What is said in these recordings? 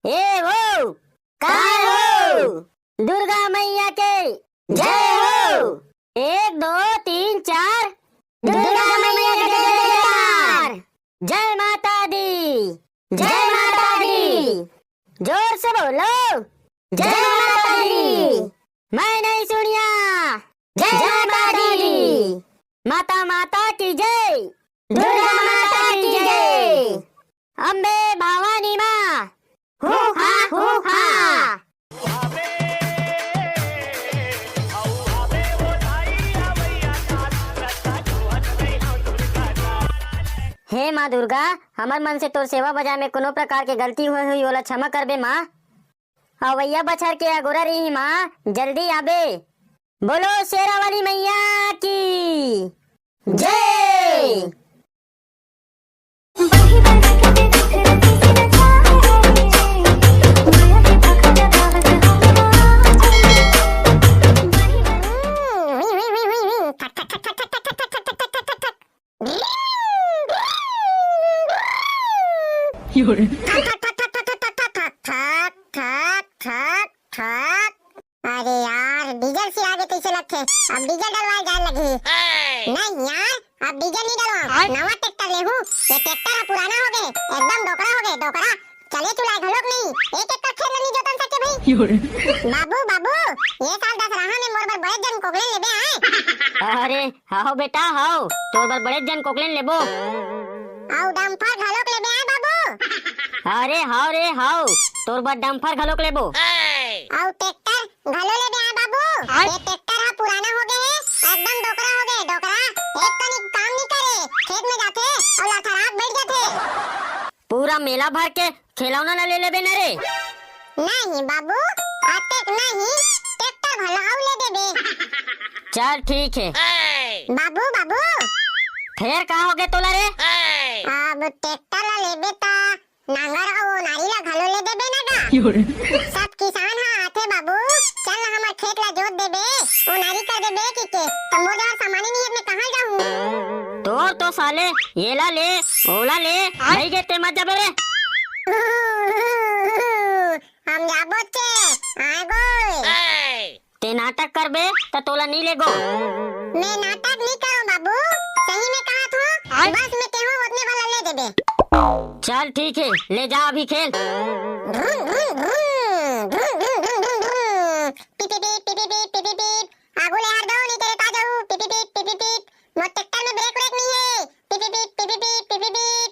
ए वो काय हो? दुर्गा मैया के जय हो। 1 2 3 4 दुर्गा मैया के जयकार। जय माता दी, जय माता दी। जोर से बोलो, जय माता दी। मैं नहीं सुनिया, जय माता दी। माता माता की जय, दुर्गा माता की जय। अम्बे भवानी माँ, हू हा हू हा। हे माँ दुर्गा, हमर मन से तोर सेवा बजा में कोनो प्रकार के गलती हुई ओला क्षमा करबे माँ। अवैया बछर के अगोरा रही माँ, जल्दी आबे। बोलो शेरा वाली मैया की जय। अरे यार डीजल से आगे कैसे लगते? अब डीजल डलवाए जाने लगी। नहीं यार, अब डीजल नहीं डलवा, नवा ट्रैक्टर ले हूँ। ये ट्रैक्टर पुराना हो गए, एकदम डोकरा हो गए, डोकरा चले चुलाए घलोक नहीं। एक एक खेत नहीं जोतन सके भाई। बाबू बाबू, ये साल दशहरा में मोर बर बड़े जन कोकलेन लेबे आए। अरे हाओ बेटा हाओ, तोर बर बड़े जन कोकलेन लेबो। आउ डंपर घलोक लेबे आए बाबू। अरे हाओ रे हाओ, तोर बर डंपर घलोक लेबो। आउ ट्रैक्टर घलो लेबे आए बाबू। ये ट्रैक्टर हा पुराना हो गए है, एकदम डोकरा हो गए, डोकरा एक तनिक काम नहीं करे, खेत में जाते और लथरात बैठ जाते। पूरा मेला भर के खिलौना न ले लेबे न रे। नहीं बाबू, आटेक नहीं, ट्रैक्टर भला आउ ले देबे। चल ठीक है। बाबू बाबू, फिर कहाँ हो गए तोला रे? अब ट्रैक्टर ला लेबे ता नांगर और नारी ला घलो ले देबे ना गा। सब किसान हा आथे बाबू, चल हमर खेत ला जोत देबे, ओ नारी कर देबे के तो मोर जहर सामानी नियत में कहां जाऊं? तोर तो साले ये ला ले ओला ले नहीं गे ते मत जाबे रे। हम जाबो चे आए गो। ते नाटक करबे त तोला नहीं लेगो। मैं नाटक नहीं करो बाबू, सही में कहा था, बस मैं तेहो उतने वाला ले देबे। चल ठीक है, ले जा अभी खेल। आगू ले हार दो नहीं तेरे ता जाऊं। पिप पिप पिप पिप पिप, मोर ट्रैक्टर में ब्रेक ब्रेक नहीं है। पिप पिप पिप पिप पिप पिप पिप।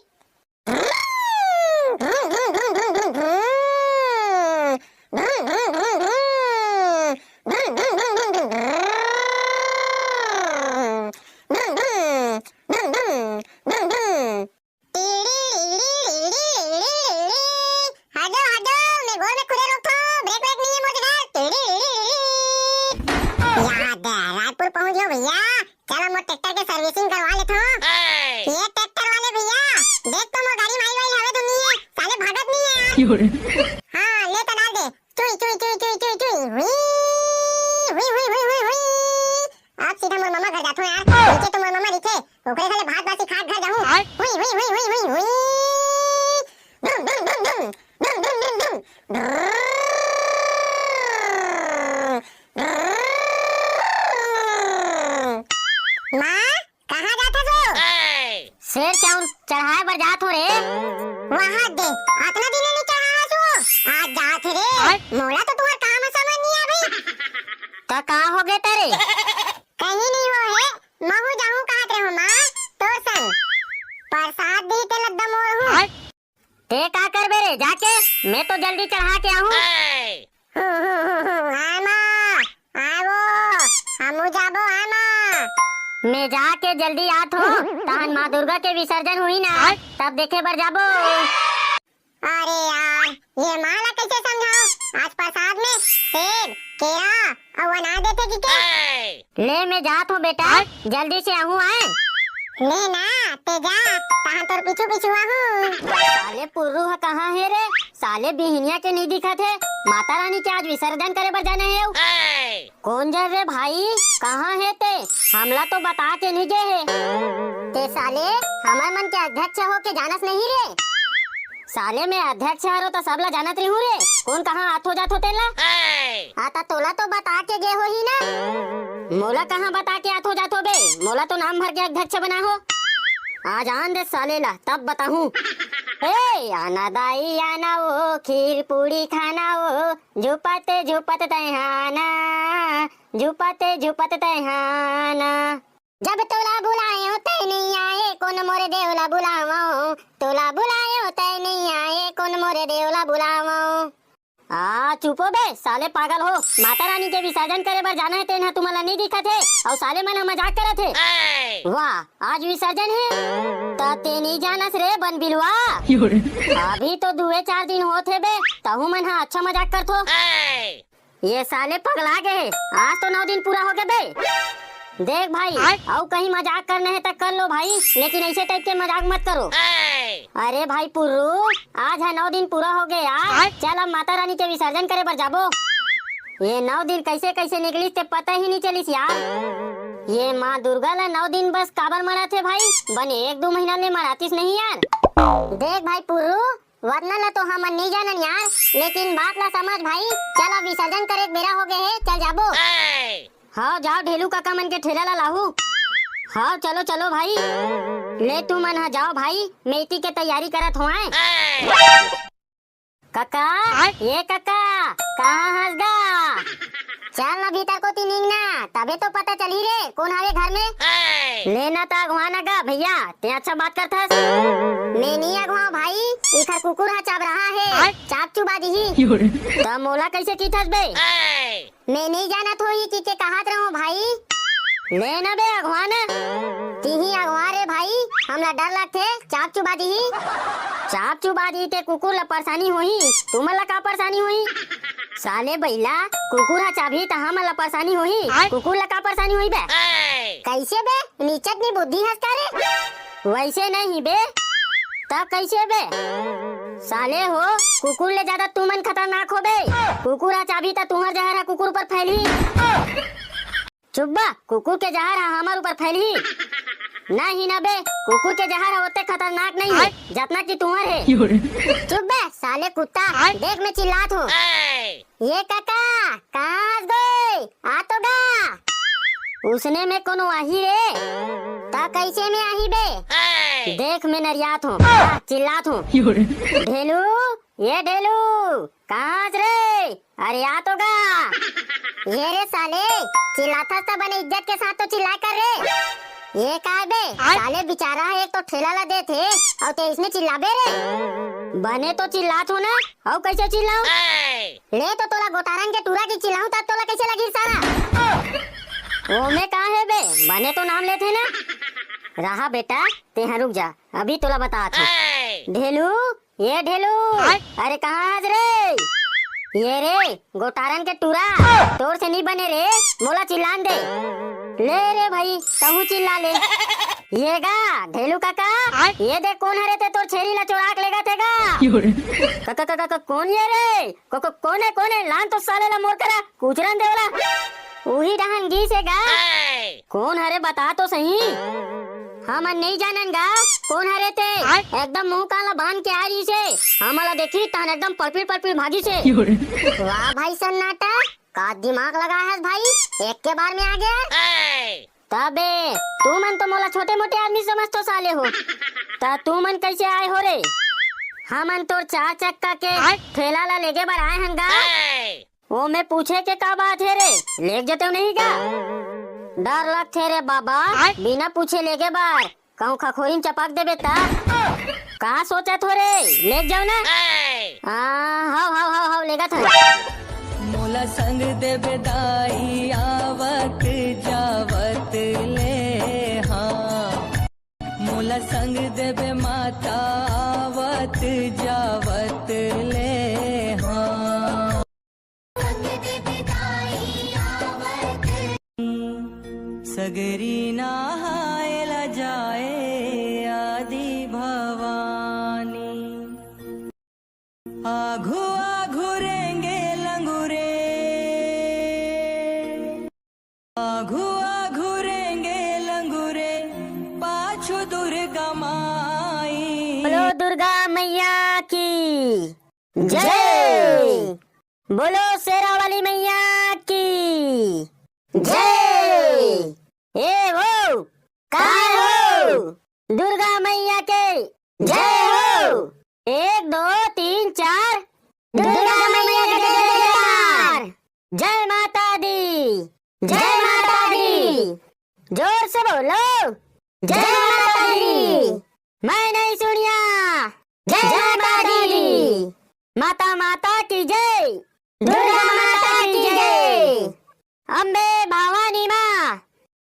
रायपुर पहुंच गए भैया, चलो मोर ट्रैक्टर के सर्विसिंग करवा लेता हूँ। ये ट्रैक्टर वाले भैया, देख तो मोर गाड़ी माई वाई हवे तो नहीं है, साले भागत नहीं है। हाँ ले तो डाल दे, चुई चुई चुई चुई चुई चुई, हुई हुई हुई हुई हुई। अब सीधा मोर मामा घर जाता हूँ यार, नीचे तो मोर मामा दिखे, ओकरे साले भात बासी खाट घर जाऊँ। हुई हुई हुई हुई हुई हुई, दुम दुम दुम दुम दुम दुम दुम दुम। माँ कहाँ जाता तू? शेर चाउर चढ़ाए बर जात हो रे। वहाँ दे, आतना दिन नहीं चढ़ा तू, आज जात रे। मोला तो तुम्हारा काम समझ नहीं आ भाई। त कहाँ हो गए तेरे? कहीं नहीं हो है, महू जाऊँ कहत रहे हो माँ, तो संग प्रसाद दी ते लद्दा मोर हूँ। ते का करबे रे जाके, मैं तो जल्दी चढ़ा के आऊँ। आय माँ, आय वो, हमू जाबो आय माँ। मैं जाके जल्दी आत हो, तहन माँ दुर्गा के विसर्जन हुई ना, तब देखे बर जाबो। अरे यार, ये माँ ला कैसे समझाओ? आज प्रसाद में सेब, केला और अनार देते कि क्या? ले मैं जात हूँ बेटा, जल्दी से आहू आए। ले ना, ते जा, तहां तोर पीछू पीछू आहू। साले पुर्रू है कहाँ है रे? साले बिहनिया के नहीं दिखा थे। माता रानी के आज विसर्जन करे बर जाना है। कौन जा रे भाई, कहाँ है ते? हमला तो बता के नहीं गए है। ते साले हमार मन के अध्यक्ष हो के जानस नहीं रे। साले में अध्यक्ष हरो तो सबला जानत रही हूँ रे, कौन कहाँ आथो जात हो तेला। आता तोला तो बता के गे हो ही ना, मोला कहाँ बता के आथो जात हो बे, मोला तो नाम भर के अध्यक्ष बना हो। आज आन दे साले ला तब बताहूँ। ए आना दाई आना वो खीर पूरी खाना वो, झुपते झुपते तैहाना, झुपते झुपते तैहाना। जब तोला बुलायो तै नहीं आए, कौन मोरे देवला बुलावो, तोला बुलायो तै नहीं आए, कौन मोरे देवला बुलावो। चुपो बे साले पागल हो, माता रानी के विसर्जन करे बर जाना है तेन तुम्हारा नहीं दिखत है, और साले मन मजाक करत है। वाह आज विसर्जन है ता ते नहीं जानस रे बन बिलवा, अभी तो 2-4 दिन होते बे तहु मन हा अच्छा मजाक करथो। ये साले पगला गए, आज तो 9 दिन पूरा हो गए बे। देख भाई और कहीं मजाक करना है तो कर लो भाई, लेकिन ऐसे टाइप के मजाक मत करो। अरे भाई पुर्रू आज है 9 दिन पूरा हो गए यार, चल अब माता रानी के विसर्जन करे बर जाबो। ये 9 दिन कैसे कैसे निकली ते पता ही नहीं चलिस यार। ये माँ दुर्गा ला 9 दिन बस काबर मरा थे भाई, बने 1-2 महीना ले मरातीस नहीं यार। देख भाई पुर्रू वरना ला तो हम नहीं जानन यार, लेकिन बात ला समझ भाई। चल अब विसर्जन करे बेरा हो गए है, चल जाबो। हाँ जाओ ढेलू काका मन के ठेला ला लाहू। हाँ चलो चलो भाई, ले तू मन हा जाओ भाई, मेटी के तैयारी करत हो आए। काका ये काका कहाँ हंस गा, चल ना भीतर को निकना तबे तो पता चली रे कौन आवे घर में। लेना ता अगवाना गा भैया, ते अच्छा बात करथस। मैं नहीं अगवा भाई, इधर कुकुर हा चाब रहा है, चाप चुबा दी। तब मोला कैसे की थस बे, मैं नहीं जानत हो ही के कहत रहो भाई। लेना बे अगवाना, तीही अगवा रे भाई, हमला डर लगथे चाप चुबा दी। चाप चुबा दी ते कुकुर ला परेशानी होही, तुमला का परेशानी होही। साले बैला कुकुर हा चाबी त हमला परेशानी होही, कुकुर ला का परेशानी होही बे। कैसे बे नीचत नी बुद्धि हस करे, वैसे नहीं बे तब कैसे बे। साले हो कुकुर ले ज्यादा तुमन खतरनाक हो बे, कुकुर हा चाबी त तुहर जहर हा कुकुर पर फैली। चुब्बा कुकुर के जहर हा हमार ऊपर फैली नहीं ना बे, कुकुर के जहर होते खतरनाक नहीं है जितना कि तुम्हारे है। चुप बे साले कुत्ता, देख मैं चिल्लात हूँ। ये काका कहाँ गए, आ तो गा। उसने में कोनो आही रे, ता कैसे में आही बे, देख मैं नरियात हूँ चिल्लात हूँ। ढेलू ये ढेलू कहाँ रे, अरे आ तो गा। ये रे साले चिल्लाता था बने इज्जत के साथ तो चिल्ला कर रे। ये का बे साले बेचारा एक तो ठेला ला दे थे और ते इसमें चिल्लाबे रे, बने तो चिल्लात हो ना, और कैसे चिल्लाऊं। ले तो तोला गोटारन के टूरा की चिल्लाऊं तब तोला कैसे लगी सारा। ओ में कहाँ है बे, बने तो नाम लेते ना। रहा बेटा ते रुक जा, अभी तोला बता था। ढेलू ये ढेलू, अरे कहाँ रे, ये रे गोटारन के टूरा तोर से नहीं बने रे, मोला चिल्लान दे। ले रे भाई तहु चिल्ला ले। ये गा ढेलू काका, ये देख कौन हरे ते तोर छेरी ला चोराक लेगा तेगा। काका काका कौन ये रे, कौन है लान तो साले ला मोर करा कुचरन देवला, वही डहन गी से गा। कौन हरे बता तो सही, हम नहीं जानन गा कौन हरे ते। एकदम मुंह काला बांध के आ रही से, हमला देखी तहन एकदम पलपिल भागी से। वाह भाई सन्नाटा, का दिमाग लगा है भाई, एक के बार में आ गया। तबे तू मन तो मोला छोटे मोटे आदमी समझ तो साले हो, ता तू मन कैसे आए हो रे। हमन तो 4 चक्का के ठेला ला लेके बार आए हन गा। वो मैं पूछे के का बात है रे, लेके जते नहीं गा। डर लगते रे बाबा, बिना पूछे लेके बार कहूँ खखोरीन चपक दे बेटा। कहाँ सोचा थो रे, लेके जाओ ना। हाउ लेगा था। मोला संग दे बेदाई आवत जावत ले, हाँ मोला संग दे बे माता आवत जावत ले, हाँ सगरी नहायला जाए आदि भवानी, आघु आघु रेंगे लंगुरे, आघु आघु रेंगे लंगुरे, पाछू दुर्गा माई। बोलो दुर्गा मैया की जय। बोलो शेरा वाली मैया की जय। ए वो काय हो, दुर्गा मैया के जय हो। 1 2 3 4 दुर्गा मैया के जयकार। जय माता दी, जय माता दी। जोर से बोलो, जय माता दी। मैं नहीं सुनिया, जय माता दी। माता माता की जय, दुर्गा माता की जय। अम्बे भवानी माँ,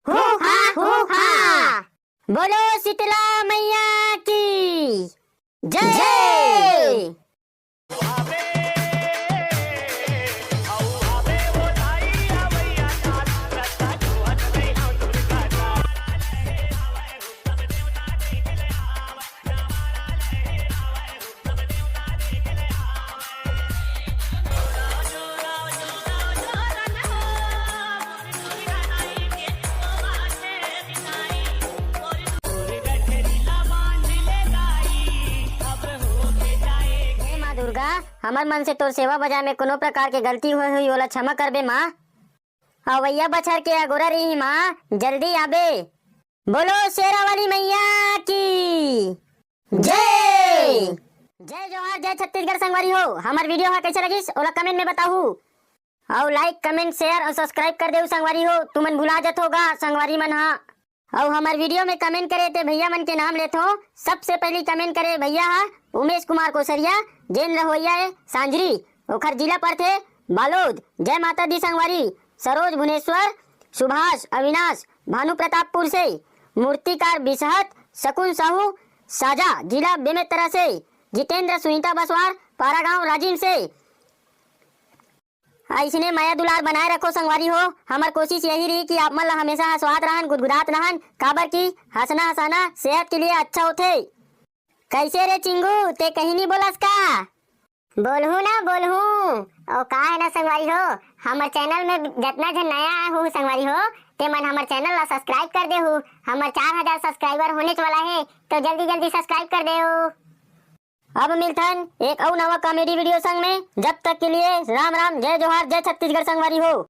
हो हा। बोलो शीतला मैया की जय। दुर्गा, हमर मन से तोर सेवा बजा में कोनो प्रकार के गलती हुई ओला क्षमा करबे माँ। अवैया बछर के अगोरा रही माँ, जल्दी आबे। बोलो शेरा वाली मैया की जय। जय जोहार, जय छत्तीसगढ़ संगवारी हो। हमार वीडियो हा कैसे लगिस ओला कमेंट में बताहू और लाइक कमेंट शेयर और सब्सक्राइब कर देऊ संगवारी हो। तुमन भुला जत होगा संगवारी मन हा। और हमार वीडियो में कमेंट करे ते भैया मन के नाम लेत हो। सबसे पहली कमेंट करे भैया हा उमेश कुमार कोसरिया, जेन रहोइया है सांझरी, ओखर जिला पर थे बालोद। जय माता दी संगवारी। सरोज भुवनेश्वर, सुभाष अविनाश भानु प्रतापपुर से, मूर्तिकार बिसहत, शकुन साहू साजा जिला बेमेतरा से, जितेंद्र सुनीता बसवार पारागांव राजीव से। ऐसने माया दुलार बनाए रखो संगवारी हो। हमार कोशिश यही रही कि आप मन ला हमेशा हंसवात रहन, गुदगुदात रहन, काबर की हंसना हंसाना सेहत के लिए अच्छा होथे। कैसे रे चिंगू, ते कहीं नहीं बोलस का? बोलहू ना बोलहू। और का है ना संगवारी हो, हमार चैनल में जितना जन नया आया हो संगवारी हो, ते मन हमार चैनल ला सब्सक्राइब कर देहू। हमार 4000 सब्सक्राइबर होने वाला है, तो जल्दी जल्दी सब्सक्राइब कर देहू। अब मिलथन एक और नवा कॉमेडी वीडियो संग में। जब तक के लिए राम राम, जय जोहार, जय छत्तीसगढ़ संगवारी हो।